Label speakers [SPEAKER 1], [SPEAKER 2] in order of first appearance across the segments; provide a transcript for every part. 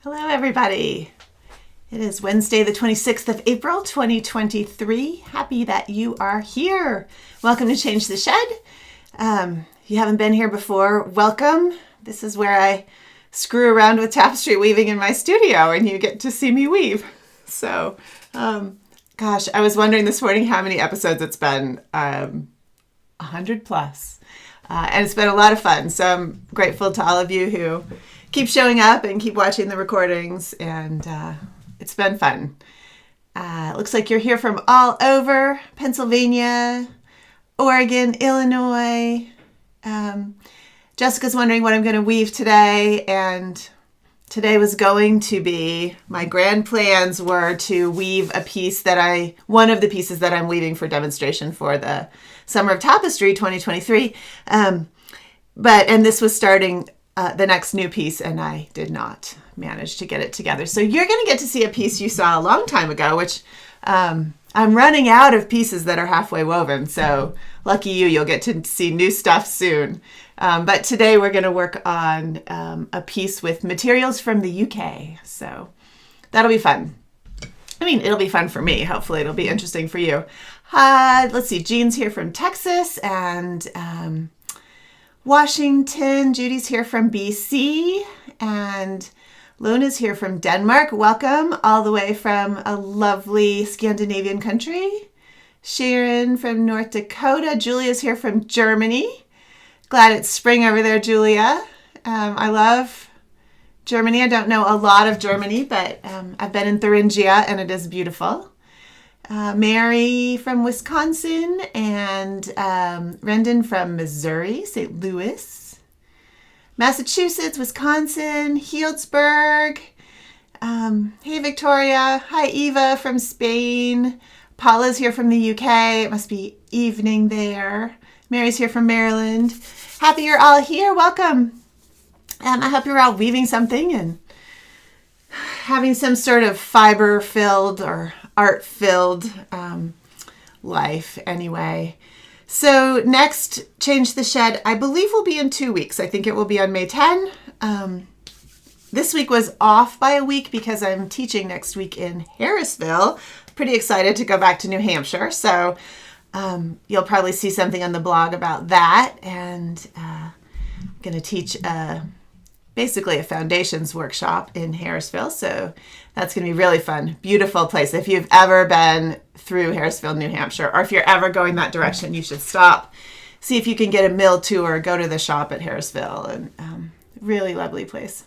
[SPEAKER 1] Hello, everybody. It is Wednesday, the 26th of April, 2023. Happy that you are here. Welcome to Change the Shed. If you haven't been here before, welcome. This is where I screw around with tapestry weaving in my studio and you get to see me weave. So, gosh, I was wondering this morning how many episodes it's been. 100 plus. And it's been a lot of fun. So I'm grateful to all of you who keep showing up and keep watching the recordings, and it's been fun. It looks like you're here from all over Pennsylvania, Oregon, Illinois. Jessica's wondering what I'm going to weave today, and today was going to be, my grand plans were to weave one of the pieces that I'm weaving for demonstration for the Summer of Tapestry 2023. And this was starting the next new piece, and I did not manage to get it together. So you're going to get to see a piece you saw a long time ago, which I'm running out of pieces that are halfway woven. So lucky you, you'll get to see new stuff soon. But today we're going to work on a piece with materials from the UK. So that'll be fun. I mean, it'll be fun for me. Hopefully it'll be interesting for you. Let's see, Jean's here from Texas and Washington. Judy's here from BC, and Lona's here from Denmark. Welcome all the way from a lovely Scandinavian country. Sharon from North Dakota. Julia's here from Germany. Glad it's spring over there, Julia. I love Germany. I don't know a lot of Germany, but I've been in Thuringia and it is beautiful. Mary from Wisconsin, and Rendon from Missouri, St. Louis, Massachusetts, Wisconsin, Healdsburg. Hey, Victoria. Hi, Eva from Spain. Paula's here from the UK. It must be evening there. Mary's here from Maryland. Happy you're all here. Welcome. I hope you're all weaving something and having some sort of fiber-filled or art-filled life anyway. So next, Change the Shed, I believe will be in 2 weeks. I think it will be on May 10. This week was off by a week because I'm teaching next week in Harrisville. Pretty excited to go back to New Hampshire. So you'll probably see something on the blog about that. And I'm going to teach basically a foundations workshop in Harrisville. So that's going to be really fun. Beautiful place. If you've ever been through Harrisville, New Hampshire, or if you're ever going that direction, you should stop. See if you can get a mill tour, go to the shop at Harrisville, and really lovely place.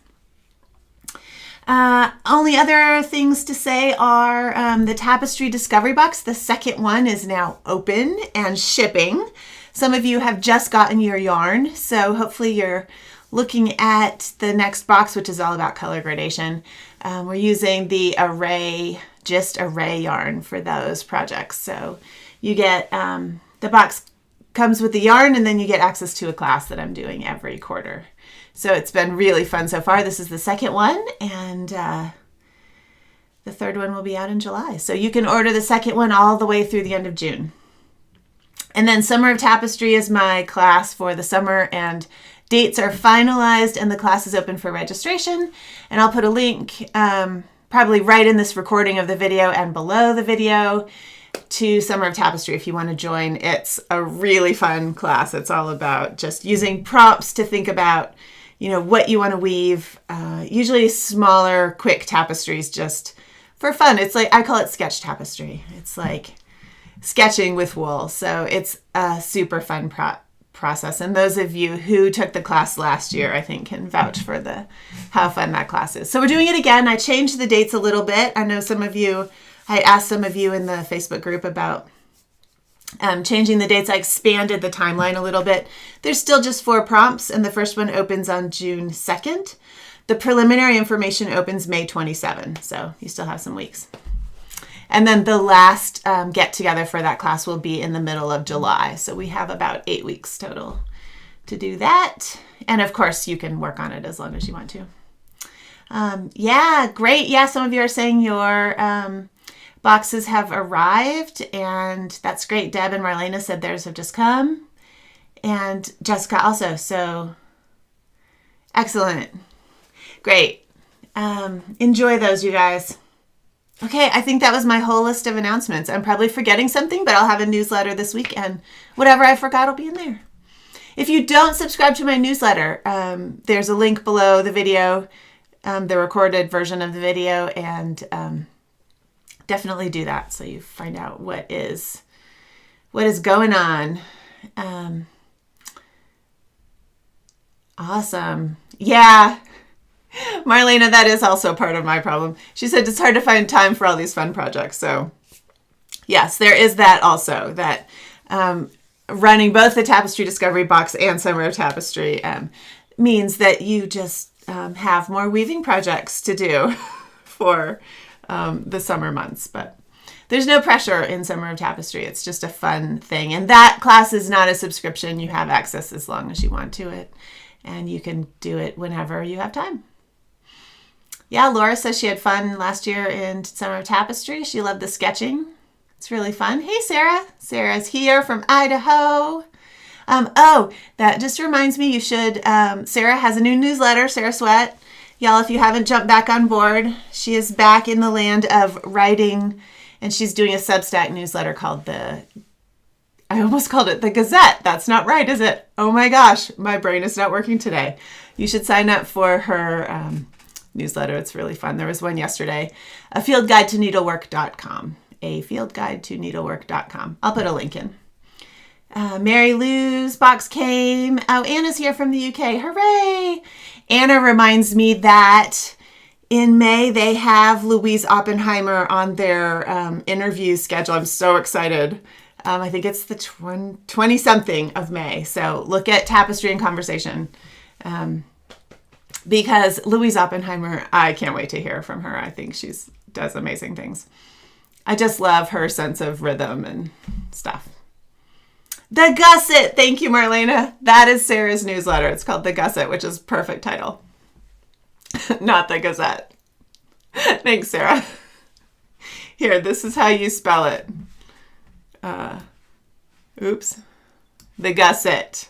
[SPEAKER 1] Only other things to say are the Tapestry Discovery Box. The second one is now open and shipping. Some of you have just gotten your yarn, so hopefully you're looking at the next box, which is all about color gradation. We're using the array yarn for those projects. So you get, the box comes with the yarn, and then you get access to a class that I'm doing every quarter. So it's been really fun so far. This is the second one, and the third one will be out in July. So you can order the second one all the way through the end of June. And then Summer of Tapestry is my class for the summer, and dates are finalized and the class is open for registration. And I'll put a link probably right in this recording of the video and below the video to Summer of Tapestry if you want to join. It's a really fun class. It's all about just using prompts to think about, what you want to weave. Usually smaller, quick tapestries just for fun. It's like, I call it sketch tapestry. It's like sketching with wool. So it's a super fun process, and those of you who took the class last year, I think, can vouch for how fun that class is. So we're doing it again. I changed the dates a little bit. I know I asked some of you in the Facebook group about changing the dates. I expanded the timeline a little bit. There's still just 4 prompts, and the first one opens on June 2nd. The preliminary information opens May 27, so you still have some weeks. And then the last get together for that class will be in the middle of July. So we have about 8 weeks total to do that. And of course, you can work on it as long as you want to. Yeah, great. Yeah, some of you are saying your boxes have arrived, and that's great. Deb and Marlena said theirs have just come. And Jessica also. So excellent. Great. Enjoy those, you guys. Okay, I think that was my whole list of announcements. I'm probably forgetting something, but I'll have a newsletter this week, and whatever I forgot will be in there. If you don't subscribe to my newsletter, there's a link below the video, the recorded version of the video, and definitely do that so you find out what is going on. Awesome. Yeah. Marlena, that is also part of my problem. She said it's hard to find time for all these fun projects. So yes, there is that also, that running both the Tapestry Discovery Box and Summer of Tapestry means that you just have more weaving projects to do for the summer months. But there's no pressure in Summer of Tapestry. It's just a fun thing. And that class is not a subscription. You have access as long as you want to it. And you can do it whenever you have time. Yeah, Laura says she had fun last year in Summer of Tapestry. She loved the sketching. It's really fun. Hey, Sarah. Sarah's here from Idaho. Oh, that just reminds me, you should, Sarah has a new newsletter, Sarah Sweat. Y'all, if you haven't jumped back on board, she is back in the land of writing, and she's doing a Substack newsletter called I almost called it the Gazette. That's not right, is it? Oh my gosh, my brain is not working today. You should sign up for her newsletter. It's really fun. There was one yesterday, a field guide to needlework.com. A field guide to needlework.com. I'll put a link in. Mary Lou's box came. Oh, Anna's here from the UK. Hooray! Anna reminds me that in May they have Louise Oppenheimer on their interview schedule. I'm so excited. I think it's the 20-something of May. So look at Tapestry and Conversation. Because Louise Oppenheimer, I can't wait to hear from her. I think she does amazing things. I just love her sense of rhythm and stuff. The Gusset. Thank you, Marlena. That is Sarah's newsletter. It's called The Gusset, which is perfect title. Not The Gazette. Thanks, Sarah. Here, this is how you spell it. Oops. The Gusset.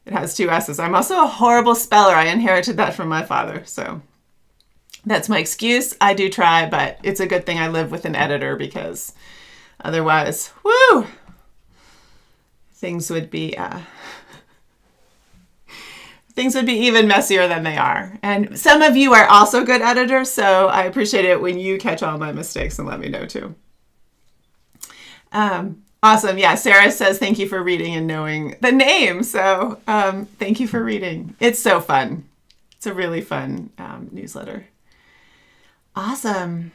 [SPEAKER 1] It has 2 S's. I'm also a horrible speller. I inherited that from my father. So that's my excuse. I do try, but it's a good thing I live with an editor, because otherwise, whoo, things would be even messier than they are. And some of you are also good editors, so I appreciate it when you catch all my mistakes and let me know too. Awesome. Yeah, Sarah says thank you for reading and knowing the name. So thank you for reading. It's so fun. It's a really fun newsletter. Awesome.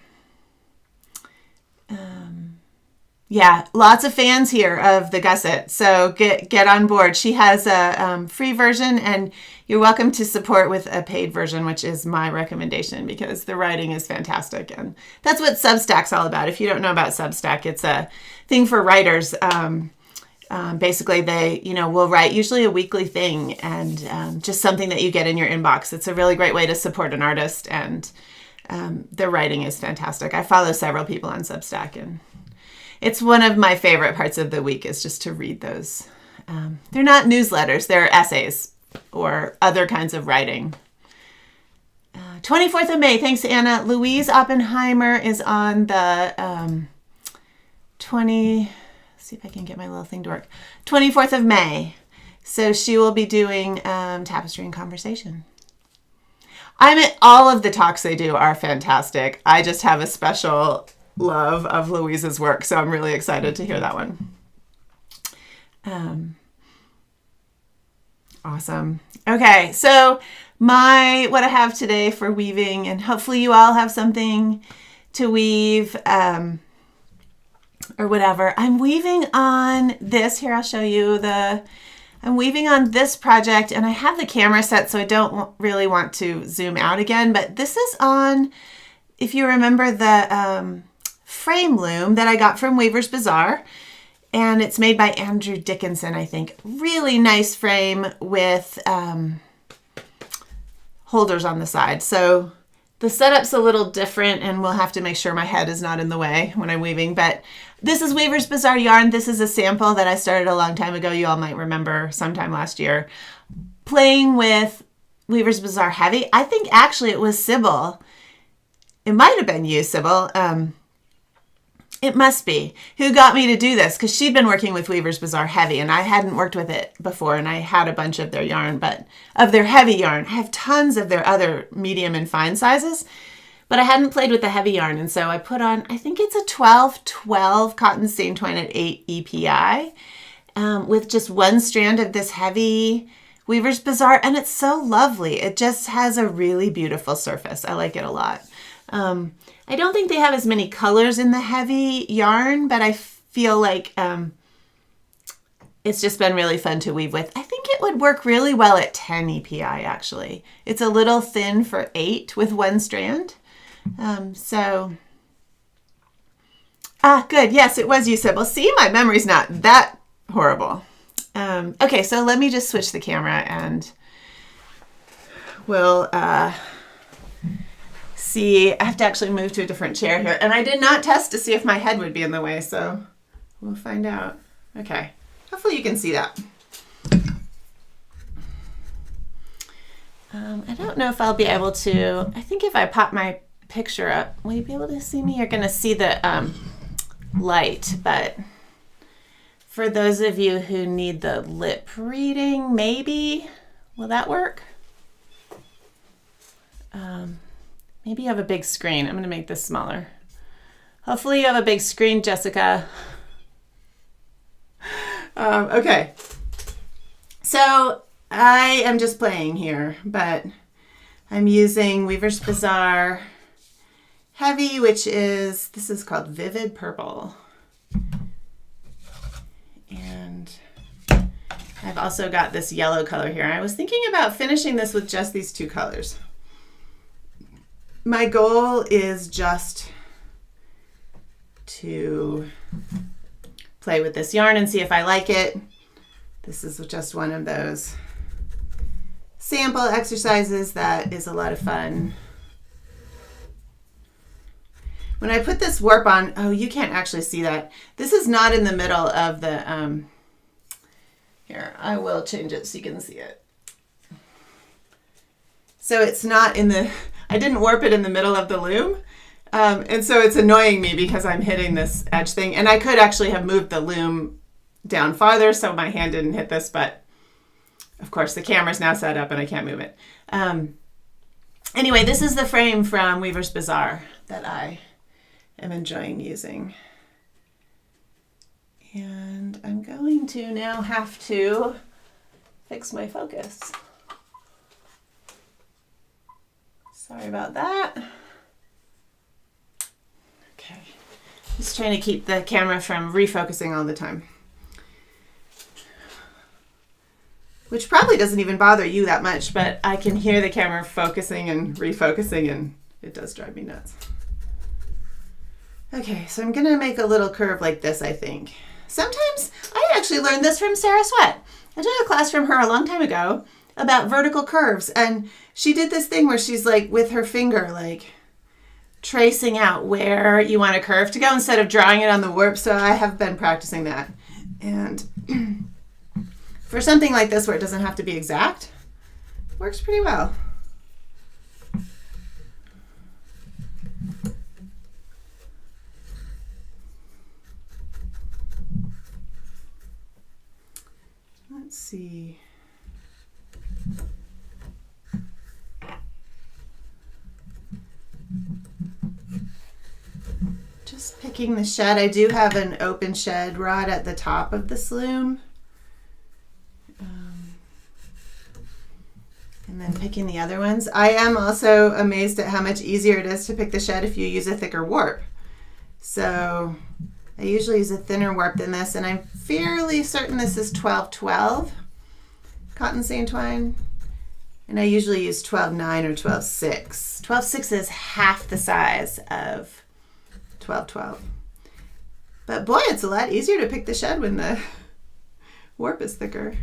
[SPEAKER 1] Yeah, lots of fans here of the Gusset. So get on board. She has a free version, and you're welcome to support with a paid version, which is my recommendation, because the writing is fantastic. And that's what Substack's all about. If you don't know about Substack, it's a thing for writers. Basically, they will write usually a weekly thing, and just something that you get in your inbox. It's a really great way to support an artist, and the writing is fantastic. I follow several people on Substack, and it's one of my favorite parts of the week is just to read those. They're not newsletters, they're essays or other kinds of writing. 24th of May, thanks, Anna. Louise Oppenheimer is on the see if I can get my little thing to work. 24th of May. So she will be doing Tapestry and Conversation. All of the talks they do are fantastic. I just have a special love of Louise's work, so I'm really excited to hear that one. Awesome. Okay, so what I have today for weaving, and hopefully you all have something to weave or whatever. I'm weaving on this. Here, I'll show you I'm weaving on this project, and I have the camera set, so I don't really want to zoom out again, but this is on, if you remember, the frame loom that I got from Weaversbazaar, and it's made by Andrew Dickinson, I think. Really nice frame with holders on the side. So the setup's a little different, and we'll have to make sure my head is not in the way when I'm weaving, but this is Weaversbazaar yarn. This is a sample that I started a long time ago. You all might remember sometime last year playing with Weaversbazaar Heavy. I think actually it was Sybil It might have been you, Sybil. It must be. Who got me to do this? Because she'd been working with Weaversbazaar Heavy, and I hadn't worked with it before, and I had a bunch of their yarn, but of their heavy yarn. I have tons of their other medium and fine sizes, but I hadn't played with the heavy yarn, and so I put on, I think it's a 12-12 cotton seam twine at 8 EPI with just one strand of this heavy Weaversbazaar, and it's so lovely. It just has a really beautiful surface. I like it a lot. I don't think they have as many colors in the heavy yarn, but I feel like it's just been really fun to weave with. I think it would work really well at 10 EPI, actually. It's a little thin for 8 with one strand. Good. Yes, it was you, Sybil. See, my memory's not that horrible. Okay, so let me just switch the camera and we'll see. I have to actually move to a different chair here. And I did not test to see if my head would be in the way, so we'll find out. Okay, hopefully you can see that. I don't know if I'll be able to, I think if I pop my picture up, will you be able to see me? You're going to see the light, but for those of you who need the lip reading, maybe, will that work? Maybe you have a big screen. I'm going to make this smaller. Hopefully you have a big screen, Jessica. Okay. So I am just playing here, but I'm using Weaversbazaar Heavy, which is, this is called Vivid Purple. And I've also got this yellow color here. I was thinking about finishing this with just these two colors. My goal is just to play with this yarn and see if I like it. This is just one of those sample exercises that is a lot of fun. When I put this warp on, oh, you can't actually see that. This is not in the middle of the, here, I will change it so you can see it. So it's not in the, I didn't warp it in the middle of the loom. And so it's annoying me because I'm hitting this edge thing. And I could actually have moved the loom down farther so my hand didn't hit this, but of course the camera's now set up and I can't move it. Anyway, this is the frame from Weaversbazaar that I am enjoying using. And I'm going to now have to fix my focus. Sorry about that. Okay, just trying to keep the camera from refocusing all the time. Which probably doesn't even bother you that much, but I can hear the camera focusing and refocusing and it does drive me nuts. Okay, so I'm gonna make a little curve like this, I think. Sometimes, I actually learned this from Sarah Sweat. I took a class from her a long time ago about vertical curves, and she did this thing where she's like with her finger like tracing out where you want a curve to go instead of drawing it on the warp. So I have been practicing that, and for something like this where it doesn't have to be exact, it works pretty well. Let's see. Just picking the shed. I do have an open shed rod at the top of this loom. And then picking the other ones. I am also amazed at how much easier it is to pick the shed if you use a thicker warp. So I usually use a thinner warp than this, and I'm fairly certain this is 12-12 cotton seam twine. And I usually use 12-9 or 12-6. 12-6 is half the size of 12-12. But boy, it's a lot easier to pick the shed when the warp is thicker.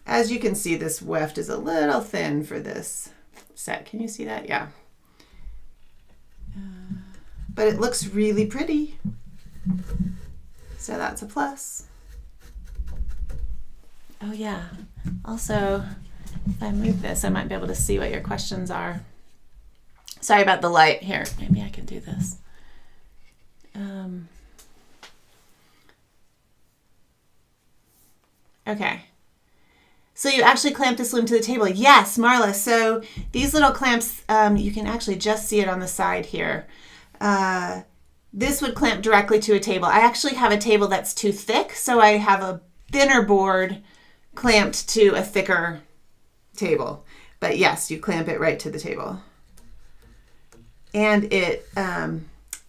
[SPEAKER 1] As you can see, this weft is a little thin for this set. Can you see that? Yeah. But it looks really pretty. So that's a plus. Oh yeah. Also, if I move this, I might be able to see what your questions are. Sorry about the light here. Maybe I can do this. Okay. So you actually clamp this loom to the table. Yes, Marla. So these little clamps, you can actually just see it on the side here. This would clamp directly to a table. I actually have a table that's too thick, so I have a thinner board clamped to a thicker table. But yes, you clamp it right to the table. And it,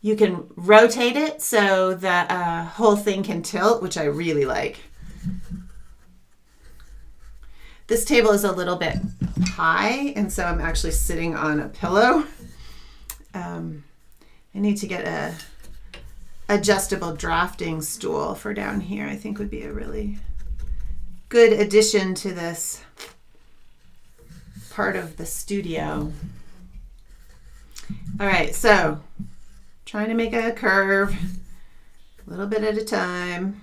[SPEAKER 1] you can rotate it so the whole thing can tilt, which I really like. This table is a little bit high, and so I'm actually sitting on a pillow. I need to get a adjustable drafting stool for down here. I think would be a really good addition to this part of the studio. All right, so trying to make a curve a little bit at a time.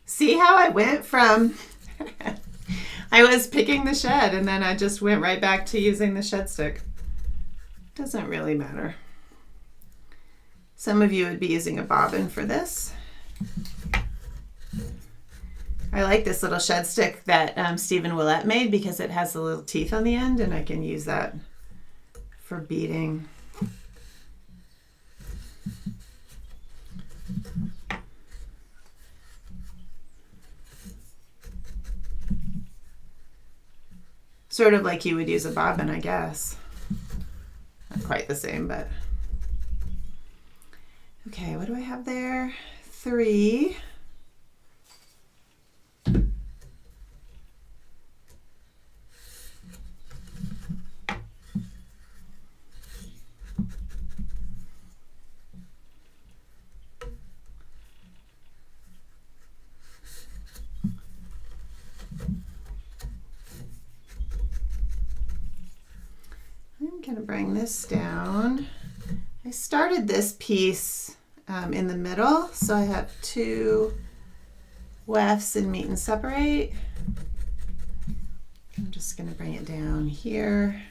[SPEAKER 1] See how I went from, I was picking the shed and then I just went right back to using the shed stick. Doesn't really matter. Some of you would be using a bobbin for this. I like this little shed stick that Stephen Willett made because it has the little teeth on the end and I can use that for beading. Sort of like you would use a bobbin, I guess. Not quite the same, but. Okay, what do I have there? 3. I'm going to bring this down. I started this piece in the middle, so I have 2 wefts in meet and separate. I'm just going to bring it down here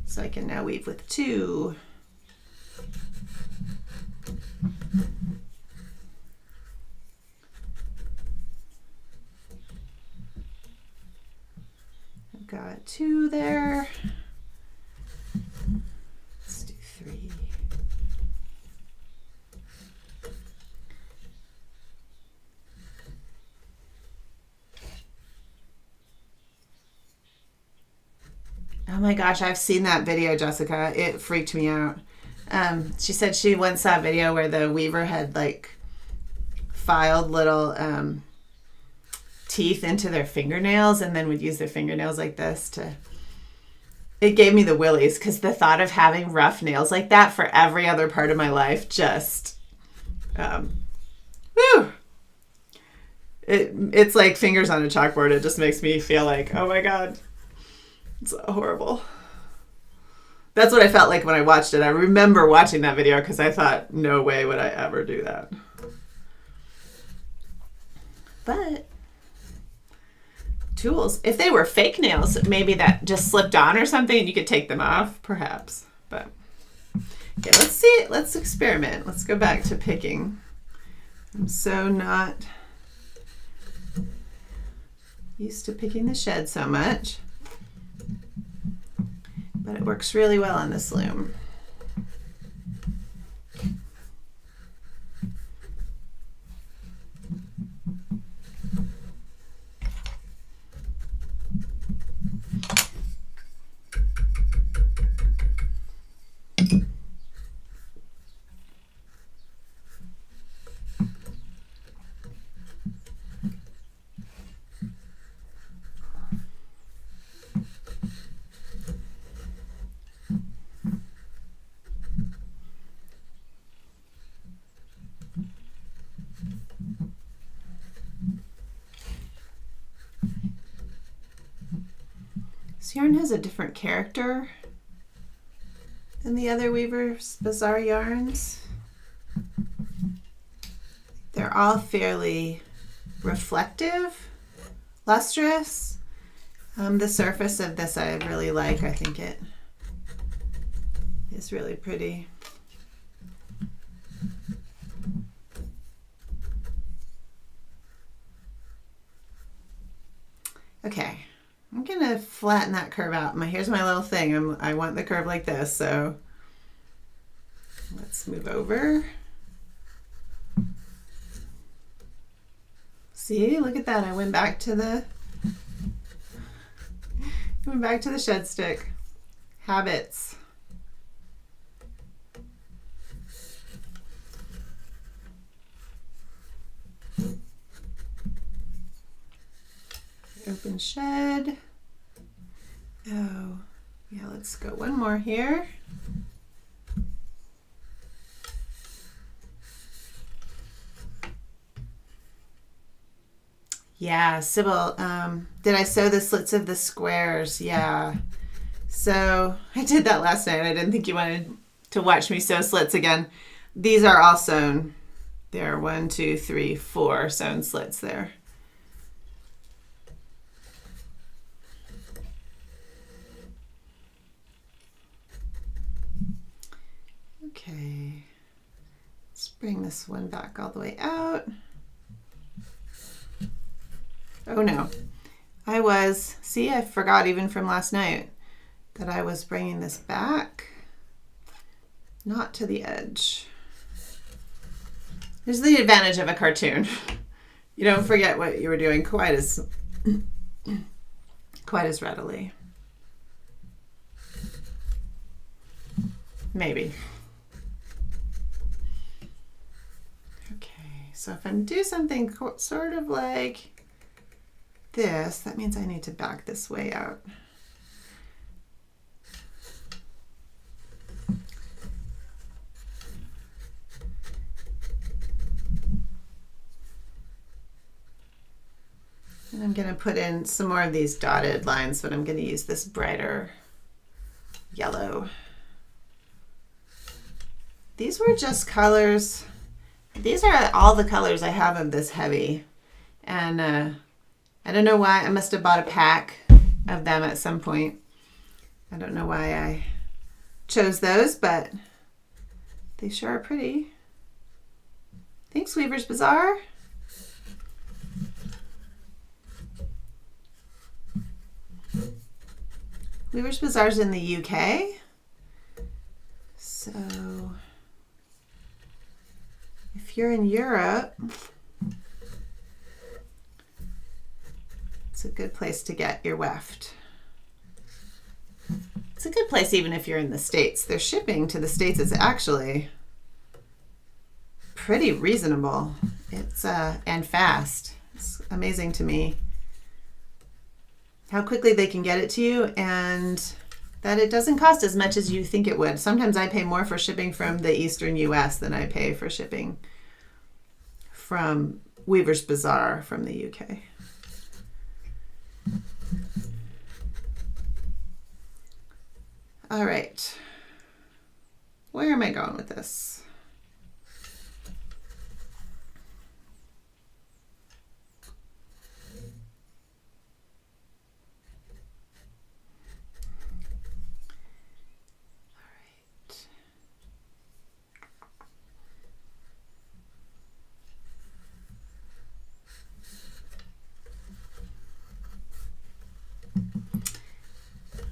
[SPEAKER 1] so I can now weave with 2. I've got 2 there. Let's do 3. Oh my gosh, I've seen that video, Jessica. It freaked me out. She said she once saw a video where the weaver had like filed little teeth into their fingernails and then would use their fingernails like this to... It gave me the willies because the thought of having rough nails like that for every other part of my life just... whew! It's like fingers on a chalkboard. It just makes me feel like, oh my God. It's horrible. That's what I felt like when I watched it. I remember watching that video because I thought, no way would I ever do that. But tools, if they were fake nails, maybe that just slipped on or something and you could take them off, perhaps. But okay, let's see. Let's experiment. Let's go back to picking. I'm so not used to picking the shed so much. But it works really well on this loom. This yarn has a different character than the other Weaversbazaar yarns. They're all fairly reflective, lustrous. The surface of this I really like. I think it is really pretty. Okay, I'm gonna flatten that curve out. Here's my little thing. I want the curve like this, so let's move over. See, look at that. I went back to the shed stick. Habits. Open shed. Oh, yeah, let's go one more here. Yeah, Sybil, did I sew the slits of the squares? Yeah. So I did that last night. I didn't think you wanted to watch me sew slits again. These are all sewn. There are 1, 2, 3, 4 sewn slits there. Okay, let's bring this one back all the way out. Oh no, see, I forgot even from last night that I was bringing this back, not to the edge. There's the advantage of a cartoon. You don't forget what you were doing quite as readily. Maybe. Okay, so if I do something sort of like this, that means I need to back this way out. And I'm going to put in some more of these dotted lines, but I'm going to use this brighter yellow. These were just colors. These are all the colors I have of this heavy. And I don't know why. I must have bought a pack of them at some point. I don't know why I chose those, but they sure are pretty. Thanks, Weaversbazaar. Weaversbazaar's in the UK. So if you're in Europe, it's a good place to get your weft. It's a good place even if you're in the States. Their shipping to the States is actually pretty reasonable. It's and fast. It's amazing to me how quickly they can get it to you, and that it doesn't cost as much as you think it would. Sometimes I pay more for shipping from the Eastern US than I pay for shipping from Weaversbazaar from the UK. All right, where am I going with this?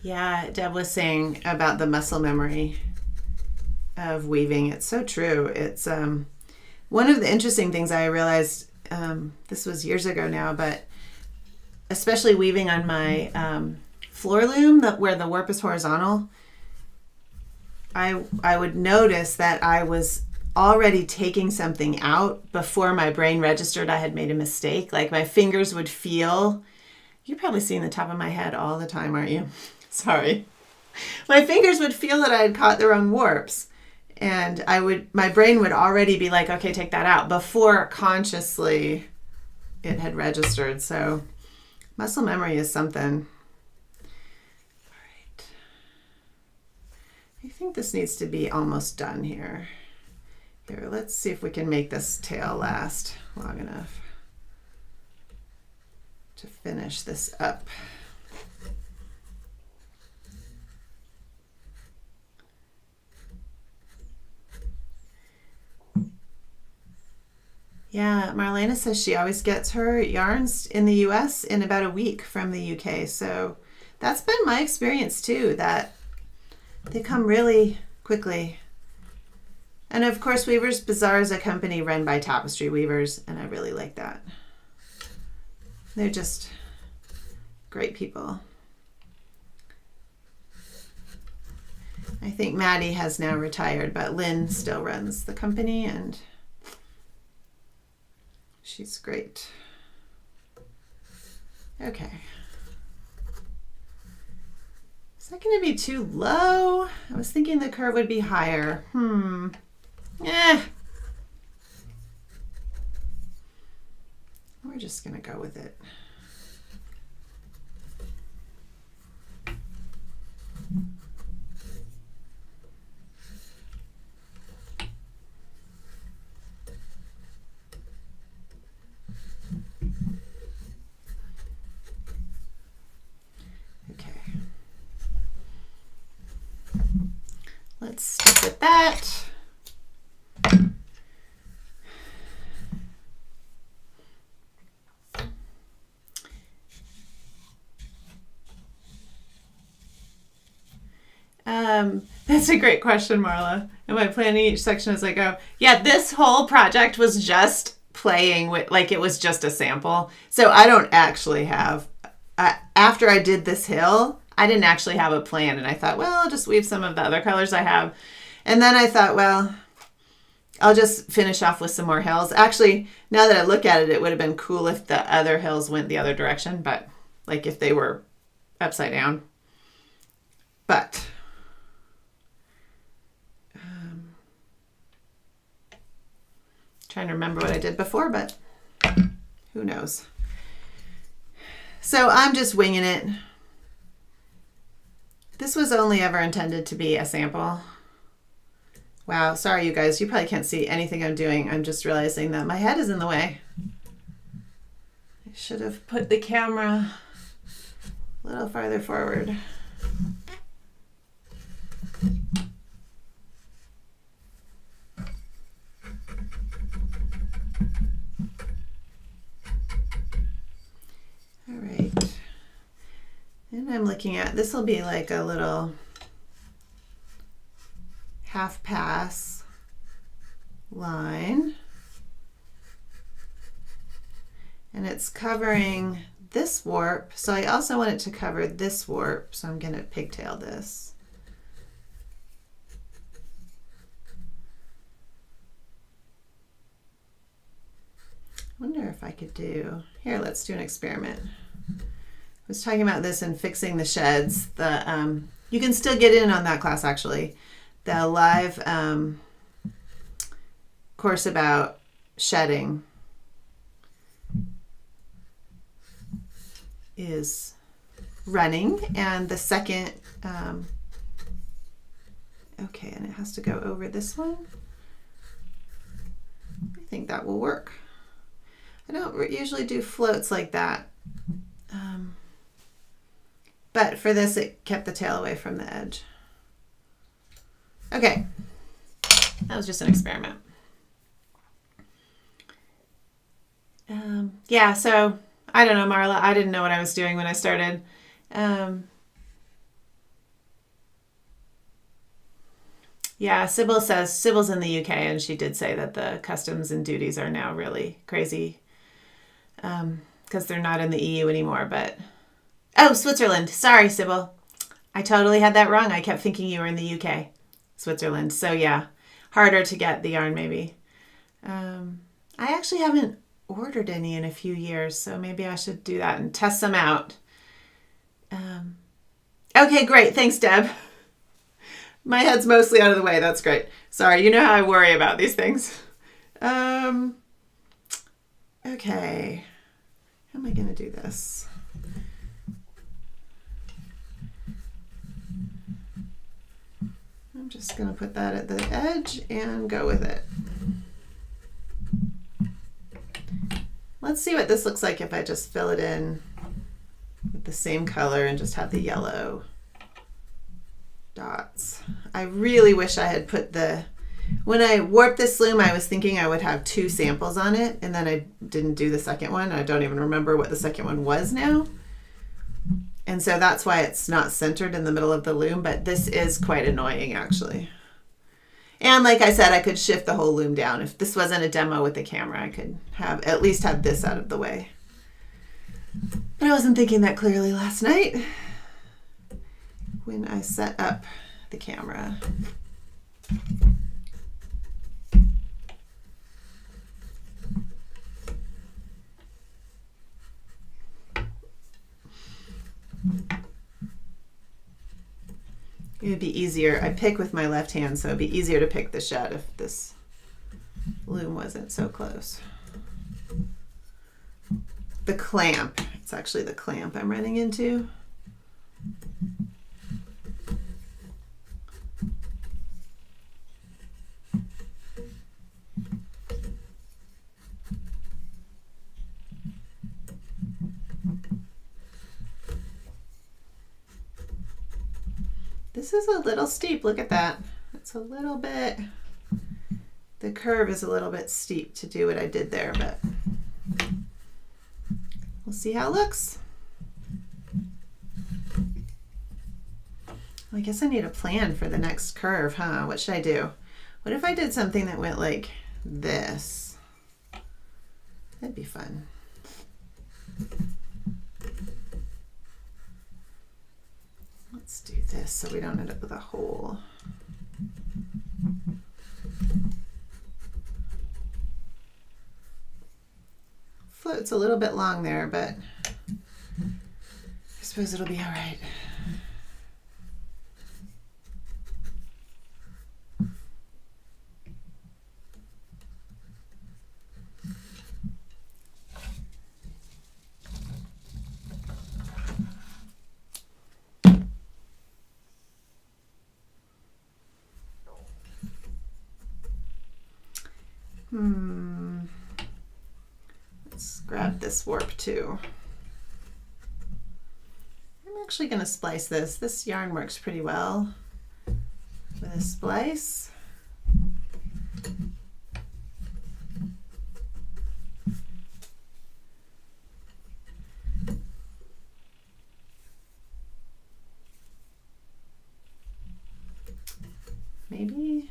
[SPEAKER 1] Yeah, Deb was saying about the muscle memory of weaving. It's so true. It's one of the interesting things I realized, this was years ago now, but especially weaving on my floor loom, where the warp is horizontal, I would notice that I was already taking something out before my brain registered I had made a mistake. Like my fingers would feel, you're probably seeing the top of my head all the time, aren't you? Sorry. My fingers would feel that I had caught the wrong warps, and my brain would already be like, okay, take that out, before consciously it had registered. So muscle memory is something. All right. I think this needs to be almost done here. Here, let's see if we can make this tail last long enough to finish this up. Yeah, Marlena says she always gets her yarns in the US in about a week from the UK. So that's been my experience too, that they come really quickly. And of course, Weaversbazaar is a company run by Tapestry weavers, and I really like that. They're just great people. I think Maddie has now retired, but Lynn still runs the company, and she's great. Okay. Is that going to be too low? I was thinking the curve would be higher. We're just going to go with it. Let's stick with that. That's a great question, Marla. Am I planning each section as I go? Yeah, this whole project was just playing with, like, it was just a sample. So I don't actually have, after I did this hill, I didn't actually have a plan, and I thought, well, I'll just weave some of the other colors I have. And then I thought, well, I'll just finish off with some more hills. Actually, now that I look at it, it would have been cool if the other hills went the other direction, but like if they were upside down. But trying to remember what I did before, but who knows. So I'm just winging it. This was only ever intended to be a sample. Wow, sorry you guys, you probably can't see anything I'm doing. I'm just realizing that my head is in the way. I should have put the camera a little farther forward. All right. And I'm looking at, this will be like a little half pass line. And it's covering this warp. So I also want it to cover this warp. So I'm going to pigtail this. I wonder if I could do, here, let's do an experiment. I was talking about this and fixing the sheds. The you can still get in on that class actually. The live course about shedding is running, and the second okay, and it has to go over this one. I think that will work. I don't usually do floats like that. But for this, it kept the tail away from the edge. Okay, that was just an experiment. Yeah, so I don't know, Marla. I didn't know what I was doing when I started. Yeah, Sybil says, Sybil's in the UK, and she did say that the customs and duties are now really crazy because they're not in the EU anymore, but... Oh, Switzerland. Sorry, Sybil. I totally had that wrong. I kept thinking you were in the UK. Switzerland. So yeah, harder to get the yarn maybe. I actually haven't ordered any in a few years, so maybe I should do that and test some out. Okay, great. Thanks, Deb. My head's mostly out of the way. That's great. Sorry, you know how I worry about these things. Okay. How am I going to do this? I'm just going to put that at the edge and go with it. Let's see what this looks like if I just fill it in with the same color and just have the yellow dots. I really wish I had put when I warped this loom, I was thinking I would have 2 samples on it, and then I didn't do the second one. I don't even remember what the second one was now. And so that's why it's not centered in the middle of the loom, but this is quite annoying actually. And like I said, I could shift the whole loom down. If this wasn't a demo with the camera, I could at least have this out of the way. But I wasn't thinking that clearly last night when I set up the camera. It would be easier. I pick with my left hand, so it'd be easier to pick the shed if this loom wasn't so close. The clamp, it's actually the clamp I'm running into. This is a little steep, look at that. It's a little bit, the curve is a little bit steep to do what I did there, but we'll see how it looks. Well, I guess I need a plan for the next curve, huh? What should I do? What if I did something that went like this? That'd be fun. Let's do this so we don't end up with a hole. Float's a little bit long there, but I suppose it'll be all right. Let's grab this warp too. I'm actually going to splice this. This yarn works pretty well with a splice. Maybe.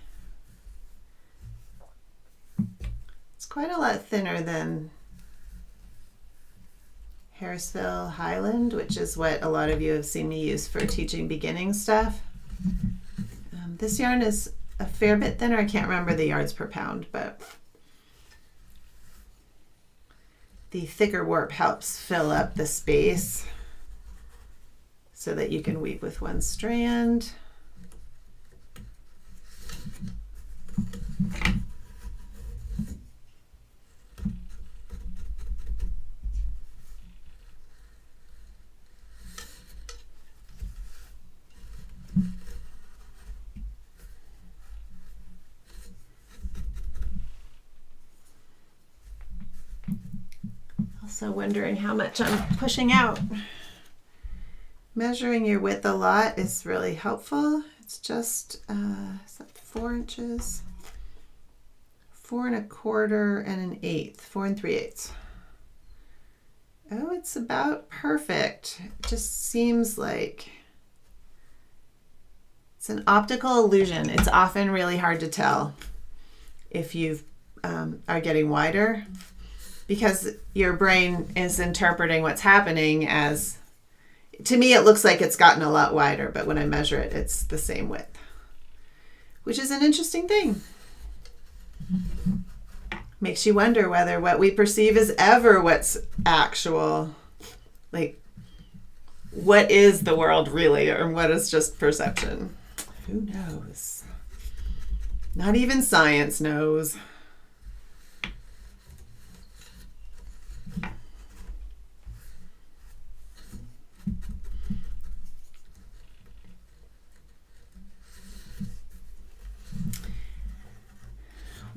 [SPEAKER 1] Quite a lot thinner than Harrisville Highland, which is what a lot of you have seen me use for teaching beginning stuff. This yarn is a fair bit thinner. I can't remember the yards per pound, but the thicker warp helps fill up the space so that you can weave with one strand. Also wondering how much I'm pushing out. Measuring your width a lot is really helpful. It's just, is that 4 inches? 4 1/4 and 1/8, 4 3/8. Oh, it's about perfect. It just seems like it's an optical illusion. It's often really hard to tell if you are getting wider, because your brain is interpreting what's happening as, to me it looks like it's gotten a lot wider, but when I measure it, it's the same width, which is an interesting thing. Makes you wonder whether what we perceive is ever what's actual. Like, what is the world really, or what is just perception? Who knows? Not even science knows.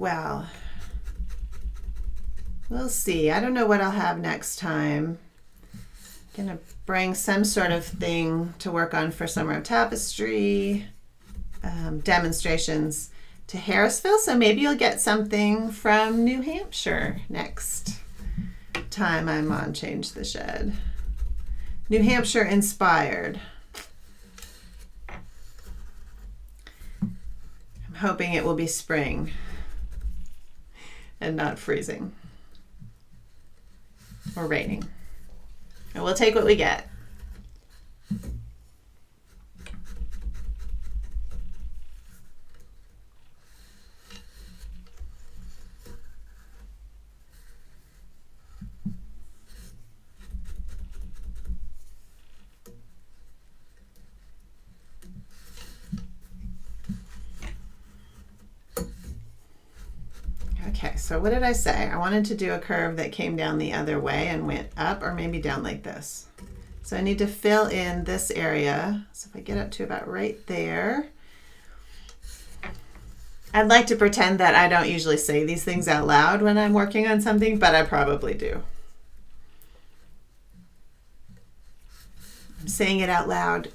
[SPEAKER 1] well, we'll see. I don't know what I'll have next time. I'm gonna bring some sort of thing to work on for Summer of Tapestry demonstrations to Harrisville, so maybe you'll get something from New Hampshire next time I'm on Change the Shed. New Hampshire inspired. I'm hoping it will be spring and not freezing or raining. And we'll take what we get. Okay, so what did I say? I wanted to do a curve that came down the other way and went up, or maybe down like this. So I need to fill in this area. So if I get up to about right there, I'd like to pretend that I don't usually say these things out loud when I'm working on something, but I probably do. I'm saying it out loud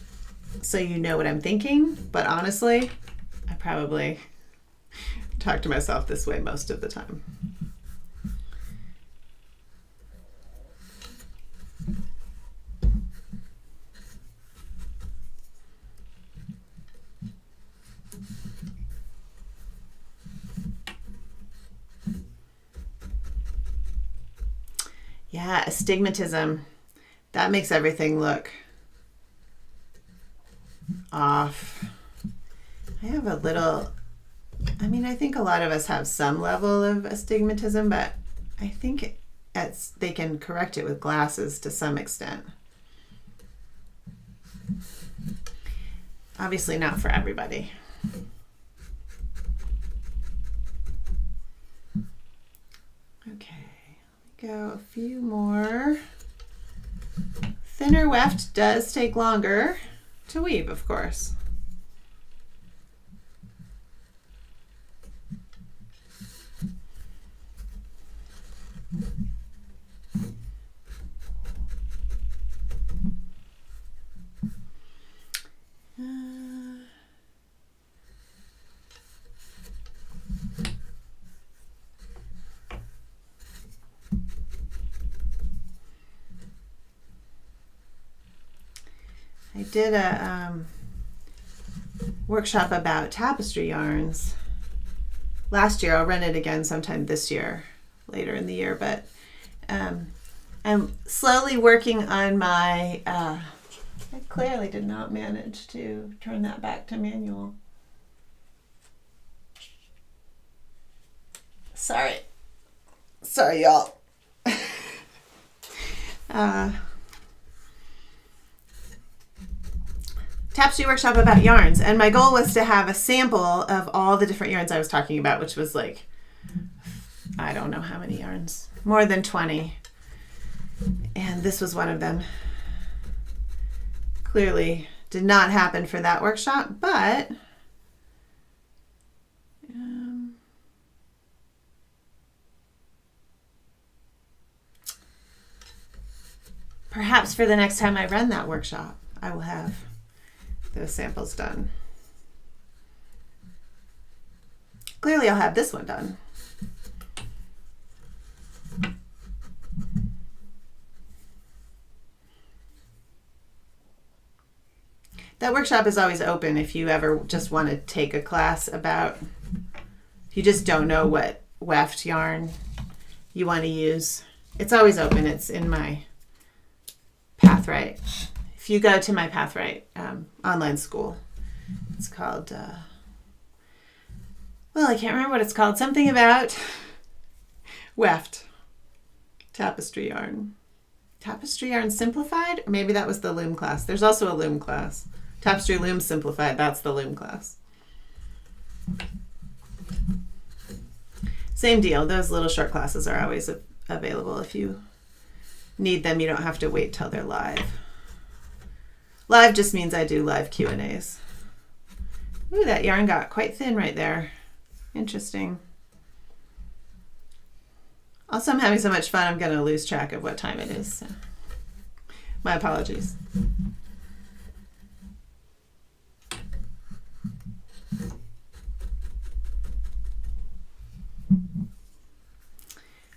[SPEAKER 1] so you know what I'm thinking, but honestly, I probably talk to myself this way most of the time. Yeah, astigmatism. That makes everything look off. I have a little, I mean, I think a lot of us have some level of astigmatism, but I think they can correct it with glasses to some extent. Obviously not for everybody. Okay, go a few more. Thinner weft does take longer to weave, of course. I did a workshop about tapestry yarns last year. I'll run it again sometime this year, later in the year, but I'm slowly working on my, I clearly did not manage to turn that back to manual. Sorry, y'all. Tapestry workshop about yarns, and my goal was to have a sample of all the different yarns I was talking about, which was like, I don't know how many yarns, more than 20, and this was one of them. Clearly did not happen for that workshop, but perhaps for the next time I run that workshop, I will have those samples done. Clearly I'll have this one done. That workshop is always open if you ever just want to take a class about, if you just don't know what weft yarn you want to use. It's always open. It's in my Pathright. If you go to my Pathright online school, it's called, well, I can't remember what it's called. Something about weft. Tapestry yarn. Tapestry yarn simplified? Or maybe that was the loom class. There's also a loom class. Tapestry loom simplified. That's the loom class. Same deal. Those little short classes are always available. If you need them, you don't have to wait till they're live. Live just means I do live Q&As. Ooh, that yarn got quite thin right there. Interesting. Also, I'm having so much fun, I'm going to lose track of what time it is. So. My apologies.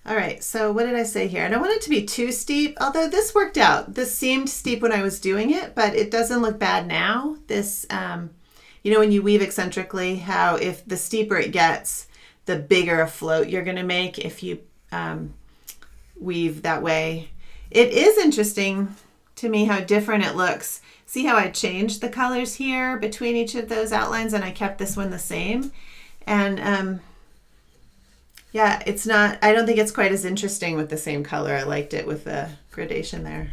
[SPEAKER 1] All right, so what did I say here? I don't want it to be too steep, although this worked out. This seemed steep when I was doing it, but it doesn't look bad now. This, you know, when you weave eccentrically, how if the steeper it gets, the bigger a float you're gonna make if you weave that way. It is interesting to me how different it looks. See how I changed the colors here between each of those outlines and I kept this one the same? And yeah, it's not, I don't think it's quite as interesting with the same color. I liked it with the gradation there.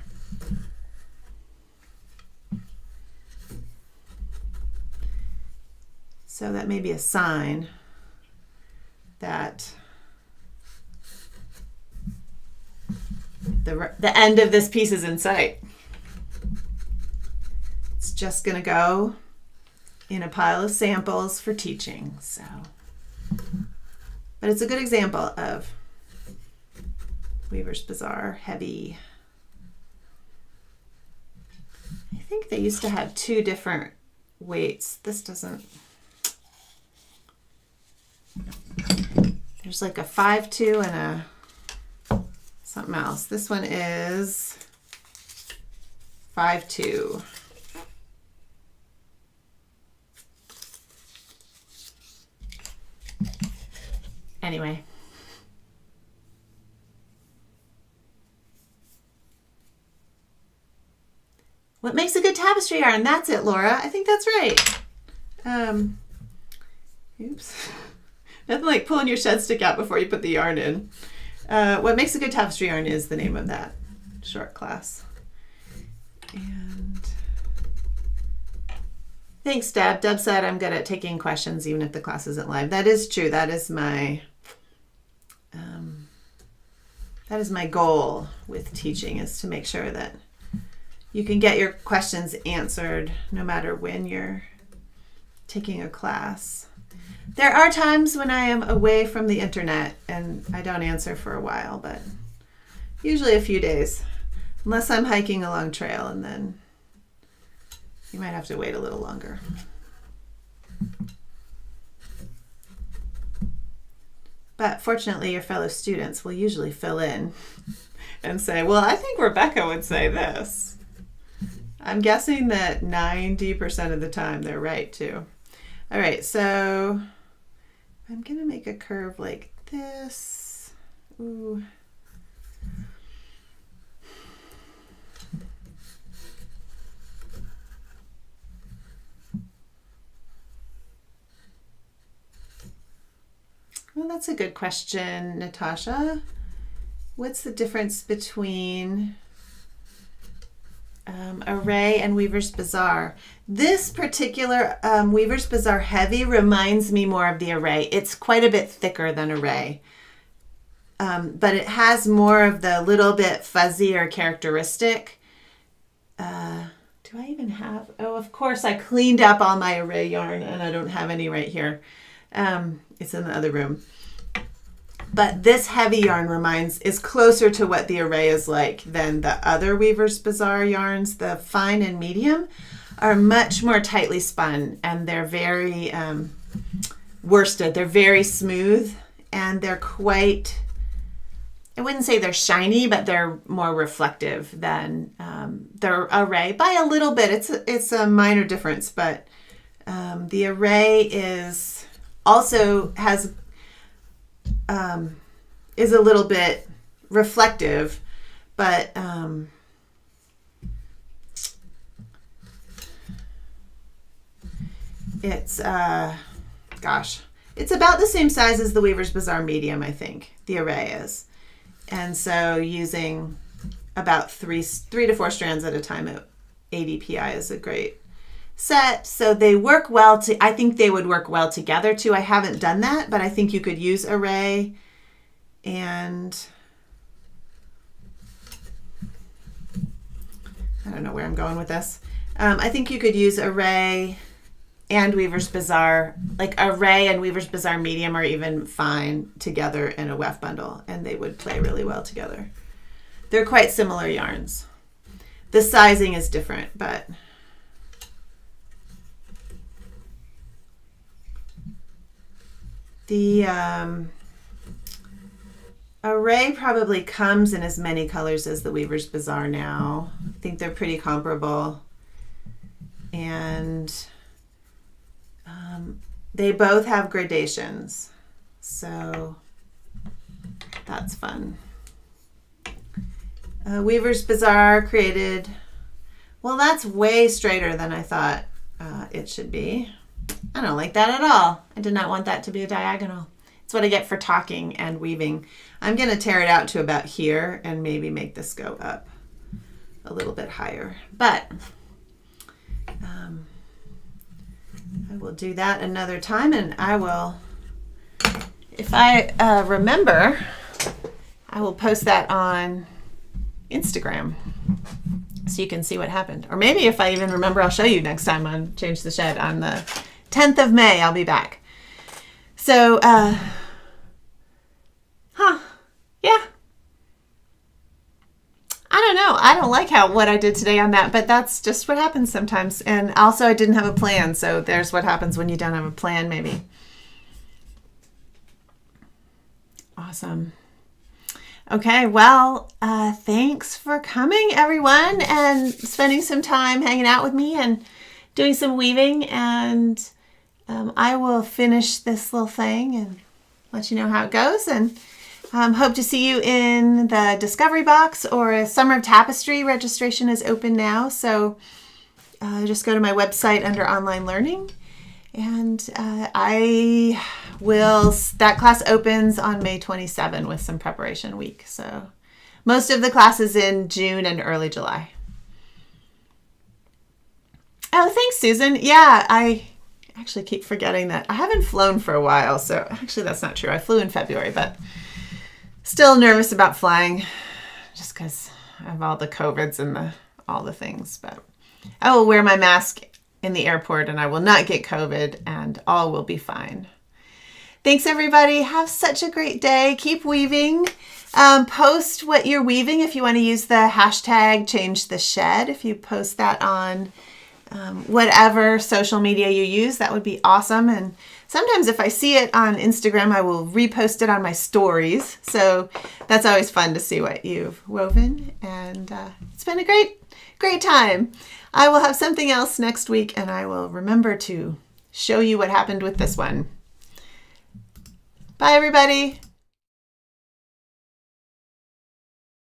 [SPEAKER 1] So that may be a sign that the end of this piece is in sight. It's just going to go in a pile of samples for teaching. So, but it's a good example of Weaversbazaar heavy. I think they used to have 2 different weights. This doesn't. There's like a 5-2 and a something else. This one is 5-2. Anyway. What makes a good tapestry yarn? That's it, Laura. I think that's right. Oops. Nothing like pulling your shed stick out before you put the yarn in. What makes a good tapestry yarn is the name of that short class. And thanks, Deb. Deb said I'm good at taking questions even if the class isn't live. That is true. That is my goal with teaching, is to make sure that you can get your questions answered no matter when you're taking a class. There are times when I am away from the internet and I don't answer for a while, but usually a few days, unless I'm hiking a long trail, and then you might have to wait a little longer. But fortunately, your fellow students will usually fill in and say, well, I think Rebecca would say this. I'm guessing that 90% of the time they're right too. All right, so I'm going to make a curve like this. Ooh. Well, that's a good question, Natasha. What's the difference between Array and Weaversbazaar? This particular Weaversbazaar Heavy reminds me more of the Array. It's quite a bit thicker than Array, but it has more of the little bit fuzzier characteristic. Do I even have? Oh, of course, I cleaned up all my Array yarn and I don't have any right here. It's in the other room. But this heavy yarn is closer to what the Array is like than the other Weaversbazaar yarns. The fine and medium are much more tightly spun, and they're very worsted. They're very smooth, and they're quite, I wouldn't say they're shiny, but they're more reflective than the Array by a little bit. It's a minor difference, but the Array is also is a little bit reflective, but it's it's about the same size as the Weaversbazaar medium, I think the Array is, and so using about three to four strands at a time at 80 pi is a great set. So they work well I think they would work well together too. I haven't done that, but I think you could use Array and I don't know where I'm going with this. I think you could use Array and Weaversbazaar, like Array and Weaversbazaar Medium are even fine together in a weft bundle, and they would play really well together. They're quite similar yarns. The sizing is different, but the Array probably comes in as many colors as the Weaversbazaar now. I think they're pretty comparable. And they both have gradations, so that's fun. Weaversbazaar created, well, that's way straighter than I thought it should be. I don't like that at all. I did not want that to be a diagonal. It's what I get for talking and weaving. I'm going to tear it out to about here and maybe make this go up a little bit higher. But I will do that another time, and I will, if I remember, I will post that on Instagram so you can see what happened. Or maybe if I even remember, I'll show you next time on Change the Shed on the 10th of May. I'll be back. So, yeah. I don't know. I don't like what I did today on that, but that's just what happens sometimes. And also I didn't have a plan, so there's what happens when you don't have a plan, maybe. Awesome. Okay, well, thanks for coming, everyone, and spending some time hanging out with me and doing some weaving. And I will finish this little thing and let you know how it goes. And hope to see you in the Discovery Box or Summer of Tapestry. Registration is open now, so just go to my website under online learning. And that class opens on May 27 with some preparation week. So most of the class is in June and early July. Oh, thanks, Susan. Yeah, I actually keep forgetting that. I haven't flown for a while, so actually that's not true. I flew in February, but still nervous about flying just because of all the COVIDs and all the things. But I will wear my mask in the airport and I will not get COVID and all will be fine. Thanks, everybody. Have such a great day. Keep weaving. Post what you're weaving if you want to use the hashtag changetheshed. If you post that on whatever social media you use, that would be awesome. And sometimes if I see it on Instagram, I will repost it on my stories. So that's always fun to see what you've woven. And it's been a great time. I will have something else next week, and I will remember to show you what happened with this one. Bye, everybody.